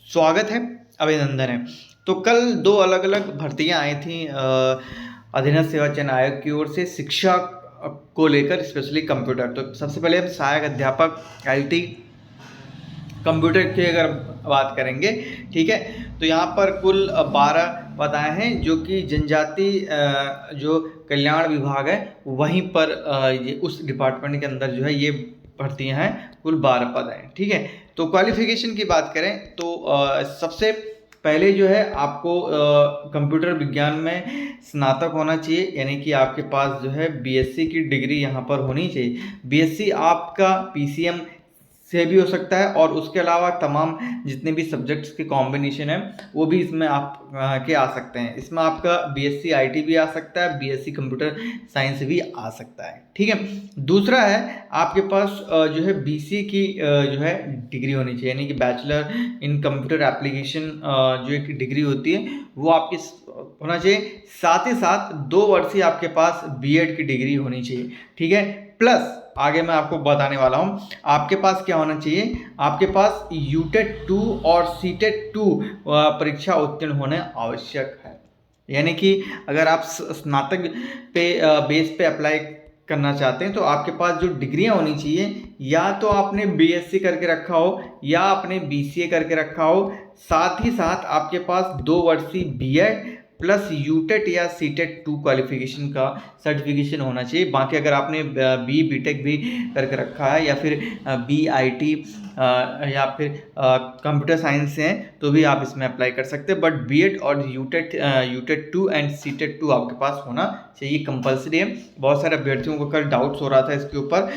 स्वागत है, अभिनंदन है। तो कल दो अलग अलग भर्तियां आई थी अधीनस्थ सेवा चयन आयोग की ओर से शिक्षा को लेकर, स्पेशली कंप्यूटर। तो सबसे पहले हम सहायक अध्यापक आईटी कंप्यूटर की अगर बात करेंगे, ठीक है, तो यहाँ पर कुल 12 पद आए हैं, जो कि जनजाति जो कल्याण विभाग है वहीं पर ये उस डिपार्टमेंट के अंदर जो है ये भर्तियां हैं। कुल 12 पद हैं, ठीक है। तो क्वालिफिकेशन की बात करें तो सबसे पहले जो है आपको कंप्यूटर विज्ञान में स्नातक होना चाहिए, यानी कि आपके पास जो है बीएससी की डिग्री यहाँ पर होनी चाहिए। बीएससी आपका पीसीएम से भी हो सकता है, और उसके अलावा तमाम जितने भी सब्जेक्ट्स के कॉम्बिनेशन है वो भी इसमें आप के आ सकते हैं। इसमें आपका बीएससी आईटी भी आ सकता है, बीएससी कंप्यूटर साइंस भी आ सकता है, ठीक है। दूसरा है आपके पास जो है बीसी की जो है डिग्री होनी चाहिए, यानी कि बैचलर इन कंप्यूटर एप्लीकेशन जो एक डिग्री होती है वो आपकी होना चाहिए। साथ ही साथ 2 वर्षीय आपके पास बीएड की डिग्री होनी चाहिए, ठीक है। प्लस आगे मैं आपको बताने वाला हूँ आपके पास क्या होना चाहिए, आपके पास यूटेट 2 और सीटेट 2 परीक्षा उत्तीर्ण होने आवश्यक है। यानी कि अगर आप स्नातक पे बेस पे अप्लाई करना चाहते हैं तो आपके पास जो डिग्रियां होनी चाहिए, या तो आपने बीएससी करके रखा हो या आपने बीसीए करके रखा हो, साथ ही साथ आपके पास 2 वर्षीय बीएड प्लस यूटेट या सीटेट 2 क्वालिफिकेशन का सर्टिफिकेशन होना चाहिए। बाकी अगर आपने बीटेक भी करके रखा है, या फिर बीआईटी या फिर कंप्यूटर साइंस से हैं, तो भी आप इसमें अप्लाई कर सकते हैं। बट बीएड और यूटेट 2 एंड सीटेट 2 आपके पास होना चाहिए, कंपलसरी है। बहुत सारे अभ्यर्थियों को कल डाउट्स हो रहा था इसके ऊपर,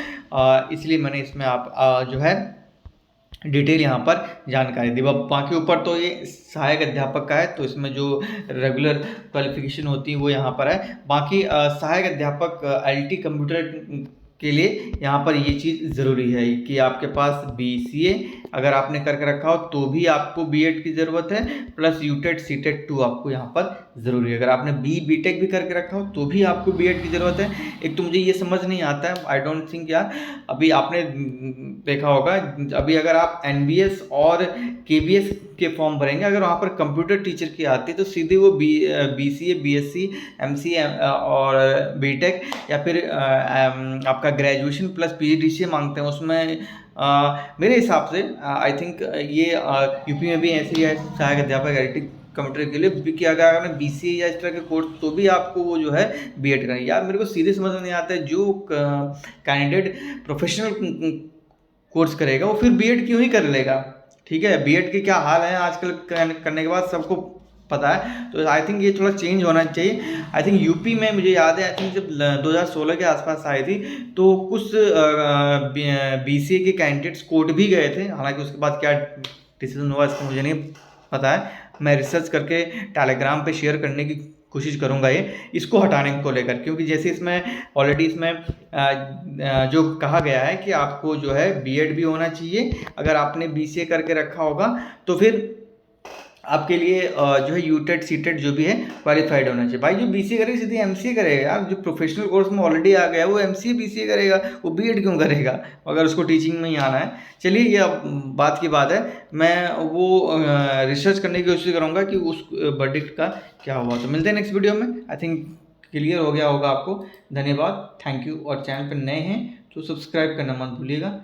इसलिए मैंने इसमें आप जो है डिटेल यहाँ पर जानकारी दी। बाकी ऊपर तो ये सहायक अध्यापक का है, तो इसमें जो रेगुलर क्वालिफिकेशन होती है वो यहाँ पर है। बाकी सहायक अध्यापक एलटी कंप्यूटर के लिए यहाँ पर ये चीज़ ज़रूरी है कि आपके पास बीसीए अगर आपने करके रखा हो तो भी आपको बीएड की ज़रूरत है, प्लस यूटेट सीटेट 2 आपको यहाँ पर ज़रूरी है। अगर आपने बीटेक भी करके रखा हो तो भी आपको बीएड की ज़रूरत है। एक तो मुझे ये समझ नहीं आता है, आई डोंट थिंक यार, अभी आपने देखा होगा, अभी अगर आप एनबीएस और केबीएस के फॉर्म भरेंगे, अगर वहाँ पर कंप्यूटर टीचर की आती है तो सीधे वो बीसीए बीएससी एमसीए और बीटेक या फिर आपका ग्रेजुएशन प्लस पीजीडीसीए मांगते हैं। उसमें मेरे हिसाब से आई थिंक ये यूपी में भी ऐसे ही है सहायक अध्यापक एलटी कंप्यूटर के लिए कि अगर आपने बीसीए या इस तरह के कोर्स तो भी आपको वो जो है बीएड करना। यार मेरे को सीधे समझ में नहीं आता है, जो कैंडिडेट प्रोफेशनल कोर्स करेगा वो फिर बीएड क्यों ही कर लेगा, ठीक है। बीएड के क्या हाल है आजकल करने के बाद सबको पता है। तो आई थिंक ये थोड़ा चेंज होना चाहिए। आई थिंक यूपी में मुझे याद है, आई थिंक जब 2016 के आसपास आई थी तो कुछ बीसीए के कैंडिडेट्स कोर्ट भी गए थे। हालांकि उसके बाद क्या डिसीजन हुआ इसका मुझे नहीं पता है, मैं रिसर्च करके टेलीग्राम पे शेयर करने की कोशिश करूंगा ये इसको हटाने को लेकर, क्योंकि जैसे इसमें ऑलरेडी इसमें जो कहा गया है कि आपको जो है बीएड भी होना चाहिए। अगर आपने बीसीए करके रखा होगा तो फिर आपके लिए जो है यूटेट सीटेट जो भी है क्वालिफाइड होना चाहिए। भाई जो बीसीए करेगा सीधे एमसीए करेगा यार, जो प्रोफेशनल कोर्स में ऑलरेडी आ गया वो एमसीए बीसीए करेगा, वो बीएड क्यों करेगा अगर उसको टीचिंग में ही आना है। चलिए ये अब बात की बात है, मैं वो रिसर्च करने की कोशिश करूँगा कि उस वर्डिक्ट का क्या हुआ। तो मिलते हैं नेक्स्ट वीडियो में। आई थिंक क्लियर हो गया होगा आपको। धन्यवाद, थैंक यू। और चैनल पर नए हैं तो सब्सक्राइब करना मत भूलिएगा।